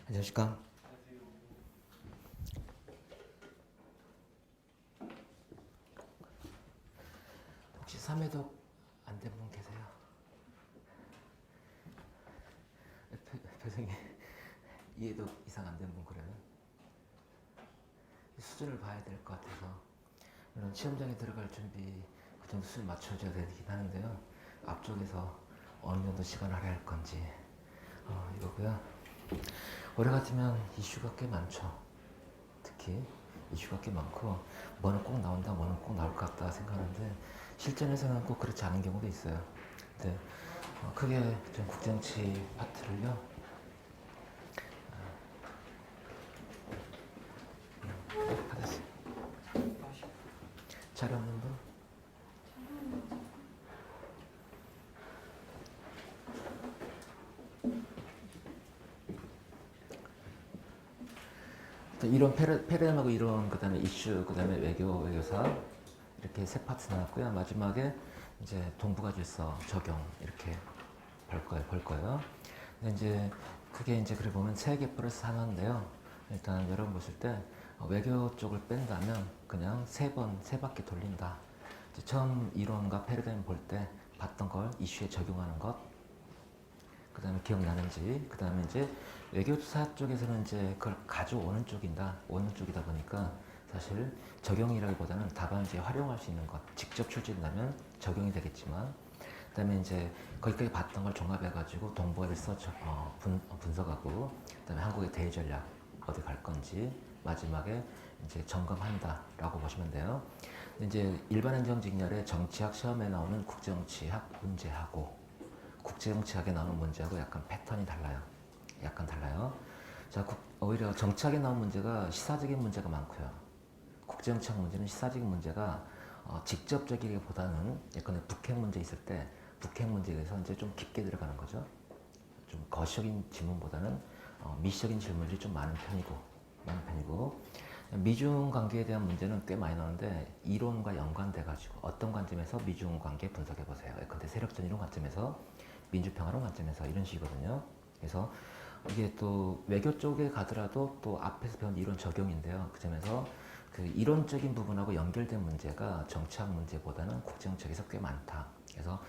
안녕하십니까. 혹시 3회독 안 된 분 계세요? 표정이 2회독 이상 안 된 분 그래요? 수준을 봐야 될 것 같아서 물론 시험장에 들어갈 준비 그 정도 수준 맞춰줘야 되긴 하는데요. 앞쪽에서 어느 정도 시간을 할애할 건지 이거고요. 올해 같으면 이슈가 꽤 많죠. 특히 이슈가 꽤 많고 뭐는 꼭 나온다, 뭐는 꼭 나올 것 같다 생각하는데 실전에서는 꼭 그렇지 않은 경우도 있어요. 근데 크게 좀 국정치 파트를요. 받았어요. 자료 없는 분? 이론 패러다임하고 이론, 그다음에 이슈, 그다음에 외교사 이렇게 세 파트 나왔고요. 마지막에 이제 동북아 질서 적용 이렇게 볼 거예요. 근데 이제 그게 이제 그래 보면 3개 플러스 하나인데요. 일단 여러분 보실 때 외교 쪽을 뺀다면 그냥 세 바퀴 돌린다. 이제 처음 이론과 패러다임 볼 때 봤던 걸 이슈에 적용하는 것, 그 다음에 기억나는지, 그 다음에 이제 외교사 쪽에서는 이제 그걸 가져오는 오는 쪽이다 보니까 사실 적용이라기보다는 답안지에 활용할 수 있는 것, 직접 출제된다면 적용이 되겠지만, 그 다음에 이제 거기까지 봤던 걸 종합해가지고 동북아에서 분석하고, 그 다음에 한국의 대외 전략 어디 갈 건지, 마지막에 이제 점검한다라고 보시면 돼요. 이제 일반 행정직렬의 정치학 시험에 나오는 국정치학 문제하고 국제정치학에 나오는 문제하고 약간 패턴이 달라요. 약간 달라요. 자, 오히려 정치학에 나온 문제가 시사적인 문제가 많고요. 국제정치학 문제는 시사적인 문제가 직접적이기보다는 예컨대 북핵 문제 있을 때 북핵 문제에 대해서 이제 좀 깊게 들어가는 거죠. 좀 거시적인 질문보다는 미시적인 질문들이 좀 많은 편이고 미중 관계에 대한 문제는 꽤 많이 나오는데 이론과 연관돼 가지고 어떤 관점에서 미중 관계 분석해 보세요. 예컨대 세력전 이론 관점에서 민주평화론 관점에서 이런 식이거든요. 그래서 이게 또 외교 쪽에 가더라도 또 앞에서 배운 이론 적용인데요. 그 점에서 그 이론적인 부분하고 연결된 문제가 정치학 문제보다는 국제정책에서 꽤 많다. 그래서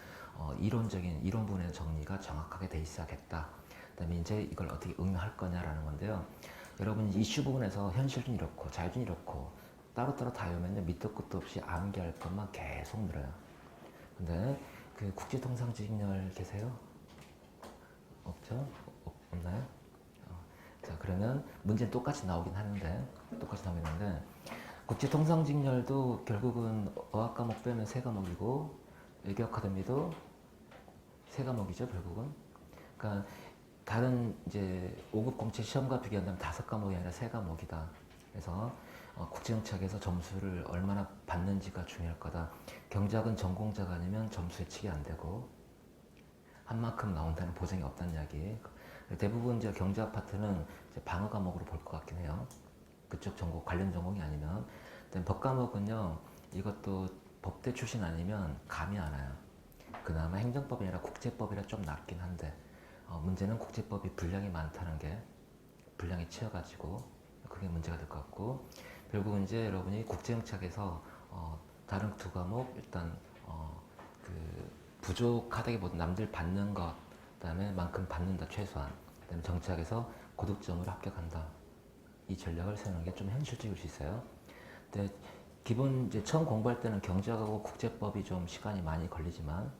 이론적인 이론 부분의 정리가 정확하게 돼 있어야겠다. 그다음에 이제 이걸 어떻게 응용할 거냐라는 건데요. 여러분 이슈 부분에서 현실은 이렇고 자유는 이렇고 따로따로 다 외우면 밑도 끝도 없이 암기할 것만 계속 늘어요. 근데 그 국제통상직렬 계세요? 없죠? 없나요? 자, 그러면 문제는 똑같이 나오긴 하는데 국제통상직렬도 결국은 어학 과목 빼면 3과목이고 외교 아카데미도 3과목이죠, 결국은. 그러니까 다른 이제 5급 공채 시험과 비교한다면 5과목이 아니라 3과목이다. 그래서 국제정치학에서 점수를 얼마나 받는지가 중요할 거다. 경제학은 전공자가 아니면 점수 예측이 안 되고 한 만큼 나온다는 보장이 없다는 이야기. 대부분 이제 경제학 파트는 이제 방어 과목으로 볼 것 같긴 해요. 그쪽 전공 관련 전공이 아니면. 법 과목은요. 이것도 법대 출신 아니면 감이 안 와요. 그나마 행정법이 아니라 국제법이라 좀 낫긴 한데 문제는 국제법이 분량이 많다는 게 분량이 치여가지고 그게 문제가 될 것 같고 결국은 이제 여러분이 국제정치학에서 다른 2과목 일단 그 부족하다기보다 남들 받는 것 그다음에 만큼 받는다 최소한 그다음에 정치학에서 고득점으로 합격한다 이 전략을 세우는 게 좀 현실적일 수 있어요. 근데 기본 이제 처음 공부할 때는 경제학하고 국제법이 좀 시간이 많이 걸리지만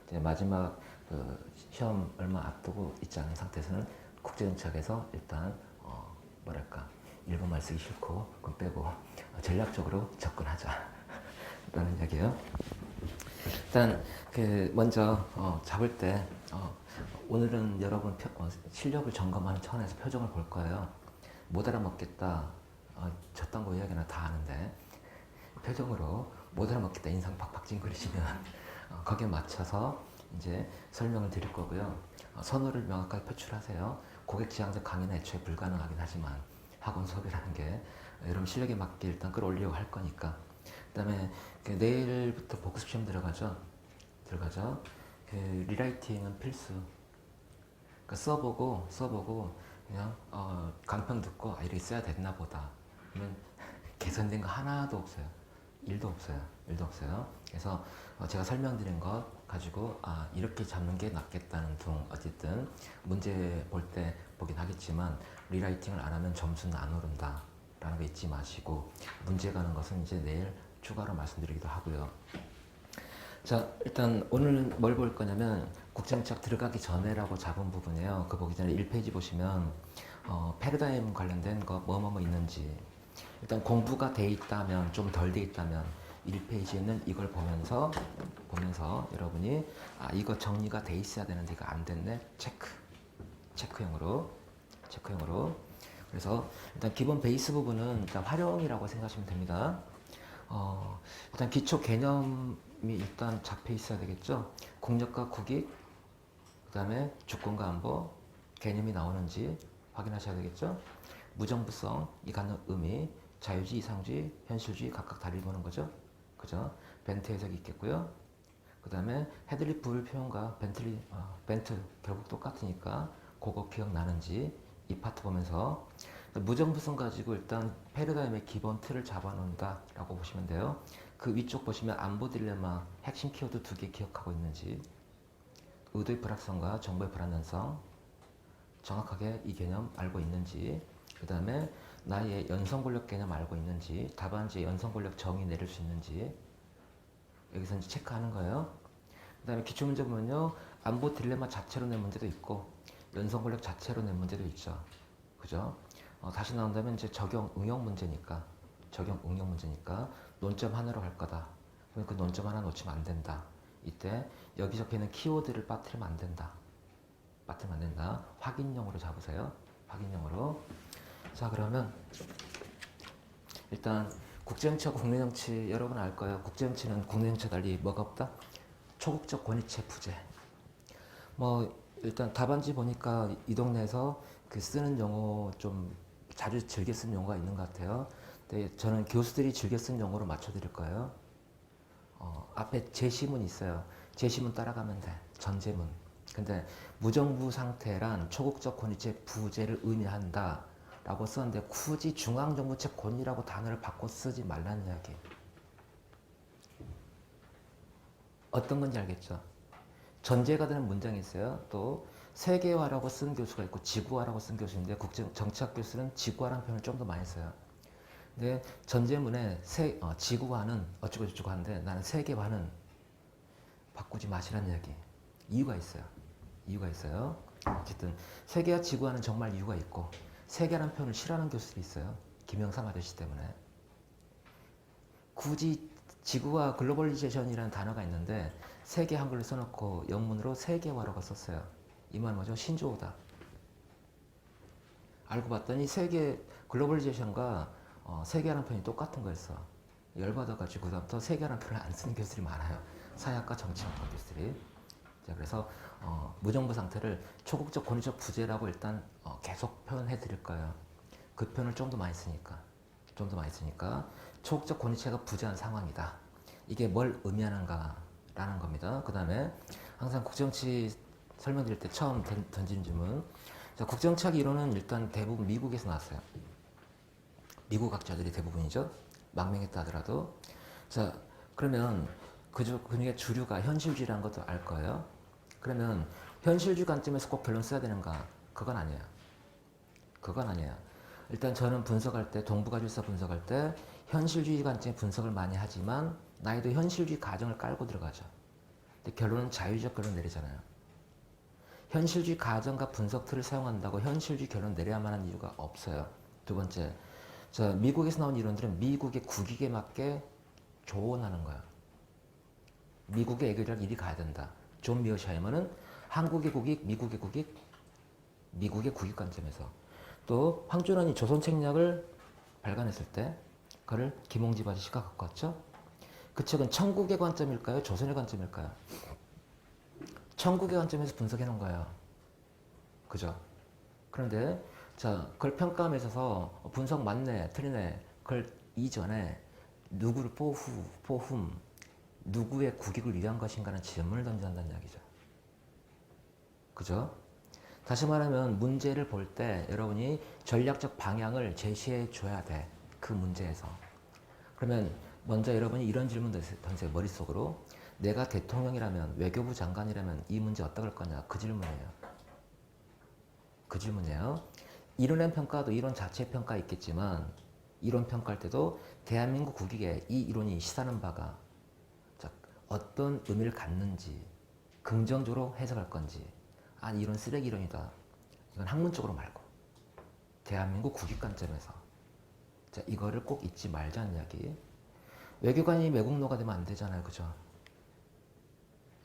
이제 마지막 그 시험 얼마 앞두고 있지 않은 상태에서는 국제정치학에서 일단 뭐랄까 일본말 쓰기 싫고 그건 빼고 전략적으로 접근하자 라는 이야기예요. 일단 그 먼저 잡을 때 오늘은 여러분 실력을 점검하는 차원에서 표정을 볼 거예요. 못 알아먹겠다 저딴 거 이야기나 다 아는데 표정으로 못 알아먹겠다 인상 팍팍 찡그리시면 거기에 맞춰서 이제 설명을 드릴 거고요. 선호를 명확하게 표출하세요. 고객 지향적 강의는 애초에 불가능하긴 하지만 학원 수업이라는 게 여러분 실력에 맞게 일단 끌어올리려고 할 거니까. 그다음에 그 내일부터 복습 시험 들어가죠. 그 리라이팅은 필수. 써보고 그냥 간편 듣고 이렇게 써야 됐나 보다. 그러면 개선된 거 하나도 없어요. 일도 없어요. 일도 없어요. 그래서 제가 설명드린 것 가지고 이렇게 잡는 게 낫겠다는 둥 어쨌든 문제 볼 때 보긴 하겠지만 리라이팅을 안 하면 점수는 안 오른다 라는 거 잊지 마시고 문제 가는 것은 이제 내일 추가로 말씀드리기도 하고요. 자, 일단 오늘 뭘 볼 거냐면 국정책 들어가기 전에라고 잡은 부분이에요. 그 보기 전에 1페이지 보시면 패러다임 관련된 거 뭐뭐뭐 있는지 일단 공부가 돼 있다면 좀 덜 돼 있다면 1페이지에는 이걸 보면서 여러분이 이거 정리가 돼 있어야 되는데 이거 안 됐네 체크형으로 그래서 일단 기본 베이스 부분은 일단 활용이라고 생각하시면 됩니다. 일단 기초 개념이 일단 잡혀 있어야 되겠죠. 국력과 국익, 그 다음에 주권과 안보 개념이 나오는지 확인하셔야 되겠죠. 무정부성, 이 갖는 의미, 자유주의, 이상주의, 현실주의 각각 다르게 보는 거죠. 그죠? 벤트 해석이 있겠고요. 그 다음에 헤들리 불 표현과 벤트 결국 똑같으니까 그거 기억나는지 이 파트 보면서 무정부성 가지고 일단 패러다임의 기본 틀을 잡아놓는다 라고 보시면 돼요. 그 위쪽 보시면 안보 딜레마 핵심 키워드 2개 기억하고 있는지, 의도의 불확성과 정보의 불안전성 정확하게 이 개념 알고 있는지, 그 다음에 나의 연성 권력 개념 알고 있는지, 답안지에 연성 권력 정의 내릴 수 있는지 여기서 이제 체크하는 거예요. 그 다음에 기출문제 보면요, 안보 딜레마 자체로 낸 문제도 있고 연성 권력 자체로 낸 문제도 있죠. 그죠? 다시 나온다면 이제 적용 응용 문제니까 논점 하나로 갈 거다. 그럼 그 논점 하나 놓치면 안 된다. 이때 여기 적혀 있는 키워드를 빠뜨리면 안 된다. 확인용으로 잡으세요. 확인용으로. 자, 그러면 일단 국제정치하고 국내정치 여러분 알 거예요. 국제정치는 국내정치와 달리 뭐가 없다? 초국적 권위체 부재. 뭐 일단 답안지 보니까 이 동네에서 그 쓰는 용어 좀 자주 즐겨 쓰는 용어가 있는 것 같아요. 근데 저는 교수들이 즐겨 쓰는 용어로 맞춰드릴 거예요. 앞에 제시문 있어요. 제시문 따라가면 돼. 전제문. 근데 무정부 상태란 초국적 권위체 부재를 의미한다 라고 썼는데 굳이 중앙정부체 권위라고 단어를 바꿔 쓰지 말라는 이야기. 어떤 건지 알겠죠? 전제가 되는 문장이 있어요. 또 세계화라고 쓴 교수가 있고 지구화라고 쓴 교수인데 정치학 교수는 지구화라는 표현을 좀 더 많이 써요. 근데 전제문에 지구화는 어쩌고 저쩌고 하는데 나는 세계화는 바꾸지 마시라는 이야기. 이유가 있어요. 어쨌든 세계와 지구화는 정말 이유가 있고 세계라는 표현을 싫어하는 교수들이 있어요. 김영삼 아저씨 때문에. 굳이 지구화 글로벌리제이션이라는 단어가 있는데 세계 한글로 써놓고 영문으로 세계화라고 썼어요. 이 말 뭐죠? 신조어다. 알고 봤더니 세계 글로벌리제이션과 세계라는 표현이 똑같은 거였어. 열받아가지고 그다음부터 세계라는 표현을 안 쓰는 교수들이 많아요. 사회학과 정치학과 교수들이. 자, 그래서 무정부 상태를 초국적 권위적 부재라고 일단 계속 표현해 드릴 거예요. 그 표현을 좀 더 많이 쓰니까. 초국적 권위체가 부재한 상황이다. 이게 뭘 의미하는가라는 겁니다. 그 다음에 항상 국정치 설명드릴 때 처음 던지는 질문. 자, 국정치학 이론은 일단 대부분 미국에서 나왔어요. 미국 학자들이 대부분이죠. 망명했다 하더라도. 자, 그러면 그 중에 주류가 현실주의라는 것도 알 거예요. 그러면 현실주의 관점에서 꼭 결론 써야 되는가? 그건 아니에요. 일단 저는 분석할 때, 동북아질서 분석할 때 현실주의 관점에 분석을 많이 하지만 나이도 현실주의 가정을 깔고 들어가죠. 근데 결론은 자유적 결론 내리잖아요. 현실주의 가정과 분석 틀을 사용한다고 현실주의 결론 내려야만 하는 이유가 없어요. 두 번째, 미국에서 나온 이론들은 미국의 국익에 맞게 조언하는 거야. 미국의 애결이랑 이리 가야 된다. 존 미어샤이머는 한국의 국익, 미국의 국익 관점에서. 또 황준원이 조선책략을 발간했을 때 그를 김홍집 아저씨가 갖고 왔죠. 그 책은 천국의 관점일까요? 조선의 관점일까요? 천국의 관점에서 분석해 놓은 거예요. 그죠? 그런데 그걸 평가함에 있어서 분석 맞네, 틀리네. 그걸 이전에 누구를 for whom, 누구의 국익을 위한 것인가라는 질문을 던진다는 이야기죠. 그죠? 다시 말하면 문제를 볼 때 여러분이 전략적 방향을 제시해 줘야 돼. 그 문제에서. 그러면 먼저 여러분이 이런 질문 던지세요. 머릿속으로. 내가 대통령이라면, 외교부 장관이라면 이 문제 어떡할 거냐. 그 질문이에요. 그 질문이에요. 이론의 평가도 이론 자체 평가 있겠지만 이론 평가할 때도 대한민국 국익에 이 이론이 시사하는 바가 어떤 의미를 갖는지 긍정적으로 해석할 건지 아니 이런 쓰레기 이론이다. 이건 학문적으로 말고 대한민국 국익 관점에서 자, 이거를 꼭 잊지 말자는 이야기. 외교관이 매국노가 되면 안 되잖아요. 그죠?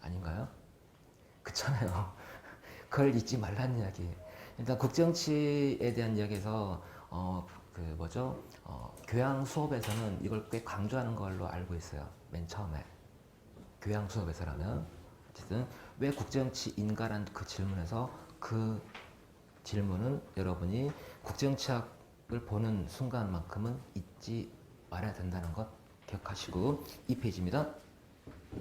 아닌가요? 그렇잖아요. 그걸 잊지 말라는 이야기. 일단 국정치에 대한 이야기에서 교양 수업에서는 이걸 꽤 강조하는 걸로 알고 있어요. 맨 처음에 교양 수업에서라면 어쨌든 왜 국정치인가라는 그 질문에서 그 질문은 여러분이 국정치학을 보는 순간만큼은 잊지 말아야 된다는 것 기억하시고 이 페이지입니다.